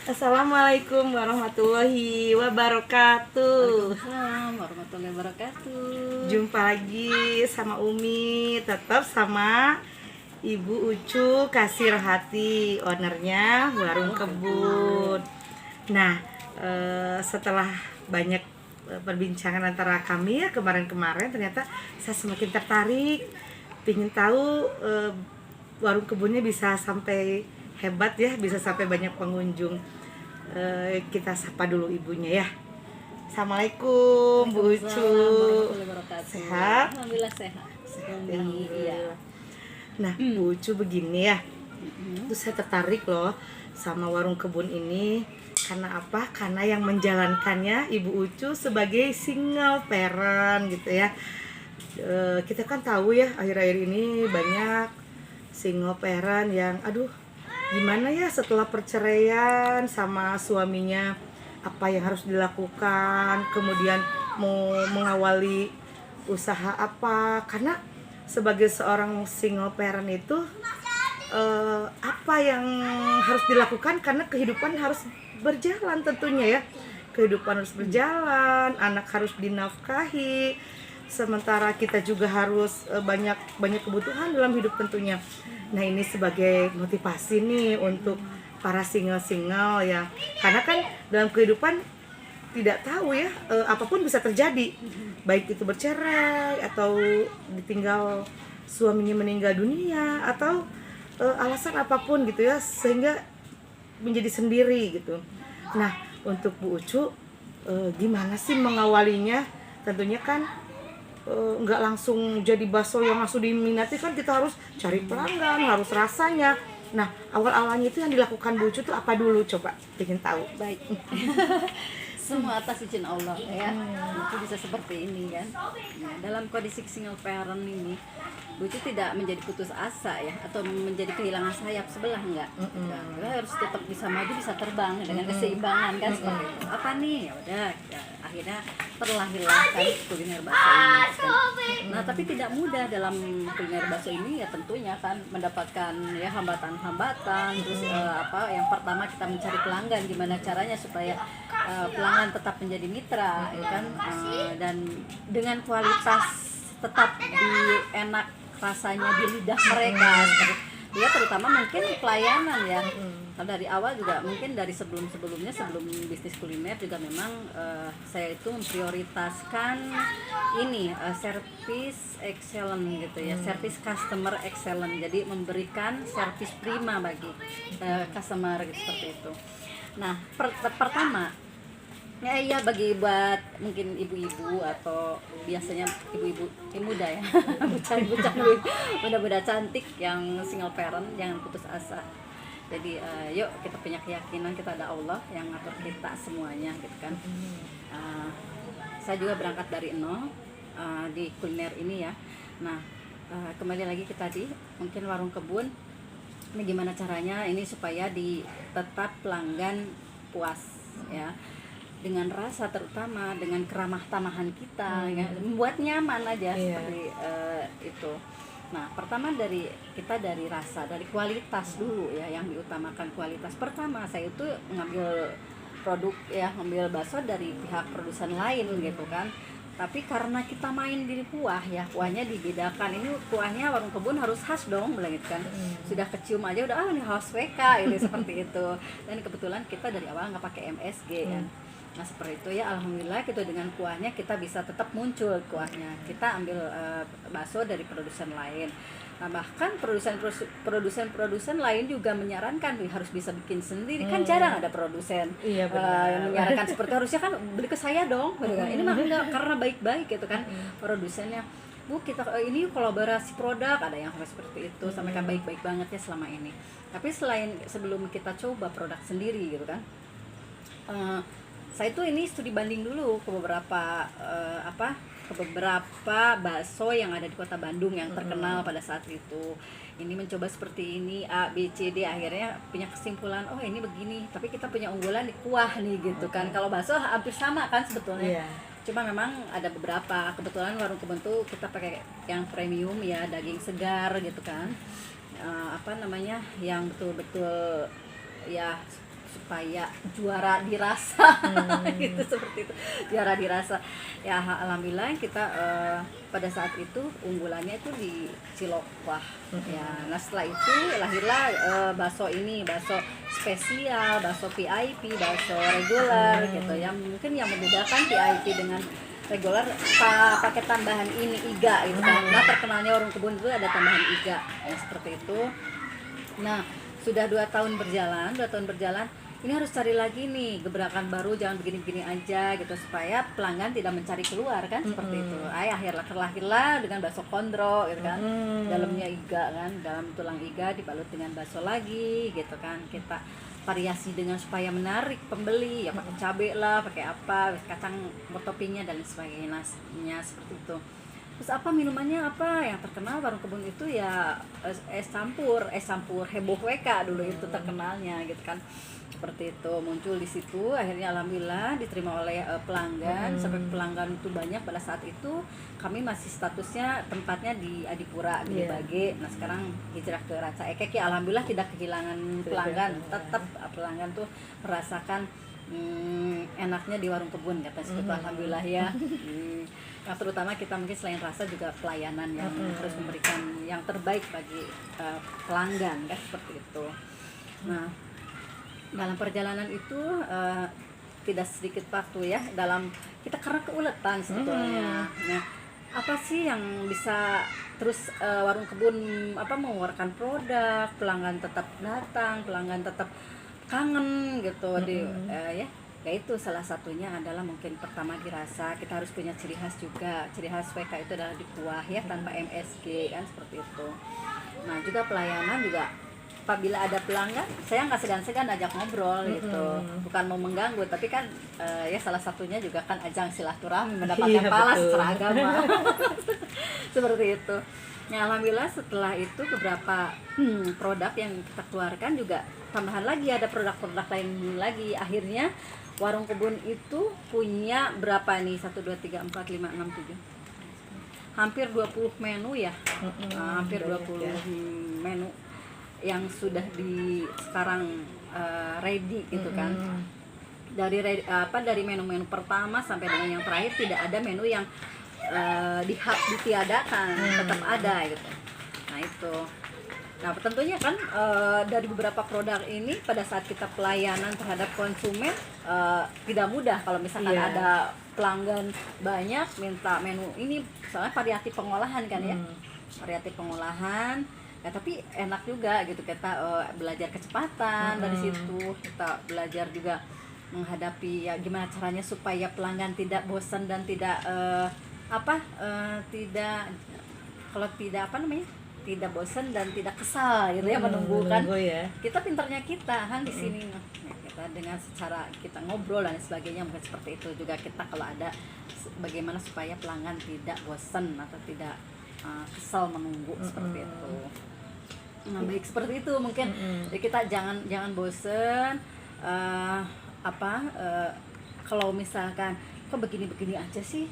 Assalamualaikum warahmatullahi wabarakatuh. Waalaikumsalam warahmatullahi wabarakatuh. Jumpa lagi sama Umi, tetap sama Ibu Ucu Kasih Rohati, ownernya Warung Kebun. Nah, setelah banyak perbincangan antara kami ya kemarin-kemarin, ternyata saya semakin tertarik, ingin tahu Warung Kebunnya bisa sampai hebat ya, bisa sampai banyak pengunjung. Kita sapa dulu ibunya ya. Assalamualaikum Bu Ucu. Warahmatullahi wabarakatuh. Sehat? Alhamdulillah sehat. Alhamdulillah. Nah, Bu Ucu begini ya. Itu saya tertarik loh sama Warung Kebun ini. Karena apa? Karena yang menjalankannya Ibu Ucu sebagai single parent gitu ya. Kita kan tahu ya akhir-akhir ini banyak single parent yang gimana ya setelah perceraian sama suaminya, apa yang harus dilakukan, kemudian mau mengawali usaha apa. Karena sebagai seorang single parent itu apa yang harus dilakukan, karena kehidupan harus berjalan tentunya ya. Kehidupan harus berjalan, anak harus dinafkahi, sementara kita juga harus banyak kebutuhan dalam hidup tentunya. Nah, ini sebagai motivasi nih untuk para single-single ya. Karena kan dalam kehidupan tidak tahu ya, apapun bisa terjadi. Baik itu bercerai atau ditinggal suaminya meninggal dunia atau alasan apapun gitu ya, sehingga menjadi sendiri gitu. Nah, untuk Bu Ucu gimana sih mengawalinya? Tentunya kan nggak langsung jadi bakso yang langsung diminati, kan kita harus cari pelanggan, harus rasanya. Nah, awal-awalnya itu yang dilakukan Bu Ucu tuh apa dulu, coba ingin tahu. Baik. Semua atas izin Allah ya. Itu bisa seperti ini kan. Nah, dalam kondisi single parent ini, Bu Ucu tidak menjadi putus asa ya, atau menjadi kehilangan sayap sebelah, enggak. Kita harus tetap bisa maju, bisa terbang dengan keseimbangan kan, seperti itu. Apa nih? Ya udah, ya, akhirnya terlahirlah kan kuliner bakso ini kan. Nah, tapi tidak mudah dalam kuliner bakso ini ya, tentunya kan mendapatkan ya hambatan-hambatan. Terus yang pertama kita mencari pelanggan, gimana caranya supaya pelanggan tetap menjadi mitra ya kan, dan dengan kualitas tetap enak rasanya di lidah mereka ya, terutama mungkin pelayanan ya. Dari awal juga mungkin dari sebelum bisnis kuliner juga memang saya itu memprioritaskan ini service excellent gitu ya, service customer excellent, jadi memberikan service prima bagi customer gitu, seperti itu. Nah, pertama ya buat mungkin ibu-ibu atau biasanya ibu-ibu muda ya, muda-muda cantik yang single parent, jangan putus asa. Jadi yuk kita punya keyakinan kita ada Allah yang ngatur kita semuanya gitu kan. Saya juga berangkat dari nol di kuliner ini ya. Nah, kembali lagi ke tadi, mungkin Warung Kebun ini gimana caranya ini supaya tetap pelanggan puas ya, dengan rasa, terutama dengan keramah tamahan kita ya, membuat nyaman aja seperti itu. Nah, pertama dari rasa, dari kualitas dulu ya, yang diutamakan kualitas. Pertama saya itu ngambil produk ya, ngambil bakso dari pihak produsen lain gitu kan. Tapi karena kita main di kuah ya, kuahnya dibedakan. Ini kuahnya Warung Kebun harus khas dong, bilang gitu kan. Sudah kecium aja udah ini khas WK ini seperti itu. Dan kebetulan kita dari awal nggak pakai MSG kan. Nah, seperti itu ya, alhamdulillah gitu, dengan kuahnya kita bisa tetap muncul kuahnya. Kita ambil bakso dari produsen lain. Nah, bahkan produsen lain juga menyarankan harus bisa bikin sendiri. Kan jarang ada produsen yang menyarankan seperti harusnya kan beli ke saya dong. Ini mah enggak, karena baik-baik gitu kan produsennya. Bu, kita ini kolaborasi produk, ada yang seperti itu, sampaikan baik-baik banget ya selama ini. Tapi sebelum kita coba produk sendiri gitu kan, saya tuh ini studi banding dulu ke beberapa bakso yang ada di kota Bandung yang terkenal pada saat itu. Ini mencoba seperti ini A, B, C, D, akhirnya punya kesimpulan, oh ini begini, tapi kita punya unggulan di kuah nih gitu kan. Kalau bakso hampir sama kan sebetulnya. Cuma memang ada beberapa, kebetulan Warung Kebun tuh kita pakai yang premium ya, daging segar gitu kan. Yang betul-betul ya supaya juara dirasa gitu, seperti itu, juara dirasa ya. Alhamdulillah kita pada saat itu unggulannya itu di Cilokpah ya. Nah setelah itu lahirlah bakso ini, bakso spesial, bakso VIP, bakso reguler gitu ya. Mungkin yang membedakan VIP dengan reguler pakai tambahan ini iga gitu kan. Nah terkenalnya warung kebun itu ada tambahan iga ya, seperti itu. Nah sudah 2 tahun berjalan, ini harus cari lagi nih gebrakan baru, jangan begini-begini aja gitu, supaya pelanggan tidak mencari keluar kan, seperti itu. Akhirnya terlahirlah dengan bakso kondro gitu kan, dalamnya iga kan, dalam tulang iga dibalut dengan bakso lagi gitu kan. Kita variasi dengan supaya menarik pembeli ya, pakai cabai lah, pakai apa, kacang toppingnya dan sebagainya, seperti itu. Terus apa minumannya, apa yang terkenal warung kebun itu ya es campur heboh WK dulu itu terkenalnya gitu kan. Seperti itu muncul di situ, akhirnya alhamdulillah diterima oleh pelanggan. Sampai pelanggan itu banyak. Pada saat itu kami masih statusnya tempatnya di Adipura di Bage. Nah sekarang hijrah ke Ranca Ekek ya, alhamdulillah tidak kehilangan pelanggan, tetap pelanggan tuh merasakan enaknya di warung kebun kata seperti itu, alhamdulillah ya. Yang terutama kita mungkin selain rasa juga pelayanan yang harus memberikan yang terbaik bagi pelanggan kan, seperti itu. Nah dalam perjalanan itu tidak sedikit waktu ya, dalam kita karena keuletan sebetulnya. Nah apa sih yang bisa terus warung kebun mengeluarkan produk, pelanggan tetap datang, pelanggan tetap kangen gitu ya itu salah satunya adalah mungkin pertama dirasa, kita harus punya ciri khas juga. Ciri khas WK itu adalah di kuah ya, tanpa MSG kan, seperti itu. Nah juga pelayanan juga, apabila ada pelanggan saya nggak segan-segan ajak ngobrol gitu, bukan mau mengganggu, tapi kan ya salah satunya juga kan ajang silaturahmi, mendapatkan pahala secara agama seperti itu. Nah alhamdulillah setelah itu beberapa produk yang kita keluarkan juga tambahan lagi, ada produk-produk lain lagi. Akhirnya warung kebun itu punya berapa nih, 1, 2, 3, 4, 5, 6, 7 hampir 20 menu ya. Hampir 20 menu yang sudah sekarang ready gitu kan. Dari menu-menu pertama sampai dengan yang terakhir tidak ada menu yang ditiadakan, tetap ada gitu. Nah itu. Nah tentunya kan dari beberapa produk ini pada saat kita pelayanan terhadap konsumen tidak mudah kalau misalkan ada pelanggan banyak minta menu ini, soalnya variasi pengolahan kan ya, variasi pengolahan ya, tapi enak juga gitu, kita belajar kecepatan dari situ, kita belajar juga menghadapi ya gimana caranya supaya pelanggan tidak bosan dan tidak tidak bosan dan tidak kesal gitu ya, menunggu kan. Kita pintarnya kita kan di sini, nah, kita dengan secara kita ngobrol dan sebagainya, mungkin seperti itu juga kita kalau ada bagaimana supaya pelanggan tidak bosan atau tidak kesal menunggu, seperti itu. Nah baik seperti itu mungkin. Jadi kita jangan bosan kalau misalkan kok begini-begini aja sih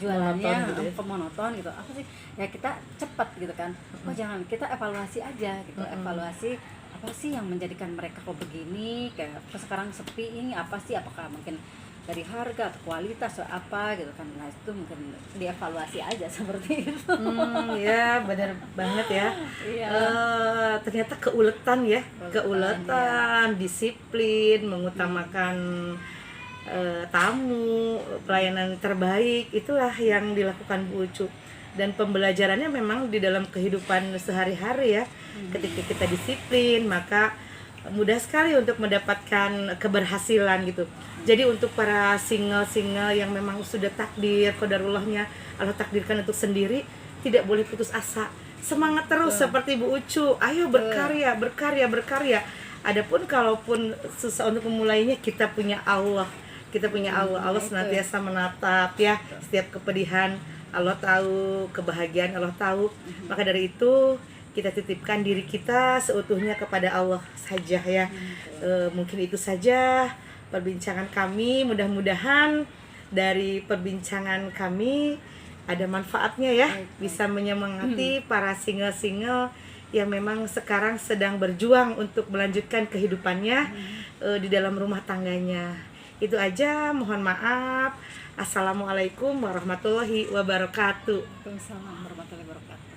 jualannya, monoton gitu, apa sih ya, kita cepat gitu kan. Jangan, kita evaluasi aja gitu, evaluasi apa sih yang menjadikan mereka kok begini, kayak sekarang sepi ini apa sih, apakah mungkin dari harga atau kualitas atau apa gitu kan. Nah itu mungkin dievaluasi aja seperti itu. Ya benar banget ya. Ternyata keuletan ya, keuletan, disiplin, mengutamakan tamu, pelayanan terbaik, itulah yang dilakukan Bu Ucu. Dan pembelajarannya memang di dalam kehidupan sehari-hari ya. Ketika kita disiplin, maka mudah sekali untuk mendapatkan keberhasilan gitu. Jadi untuk para single yang memang sudah takdir, qadarullahnya Allah takdirkan untuk sendiri, tidak boleh putus asa. Semangat terus seperti Bu Ucu. Ayo berkarya. Adapun kalaupun susah untuk memulainya, kita punya Allah. Allah senantiasa menatap ya setiap kepedihan, Allah tahu, kebahagiaan Allah tahu. Maka dari itu kita titipkan diri kita seutuhnya kepada Allah saja ya. Mungkin itu saja perbincangan kami. Mudah-mudahan dari perbincangan kami ada manfaatnya ya, bisa menyemangati para single yang memang sekarang sedang berjuang untuk melanjutkan kehidupannya di dalam rumah tangganya. Itu aja, mohon maaf. Assalamualaikum warahmatullahi wabarakatuh. Waalaikumsalam warahmatullahi wabarakatuh.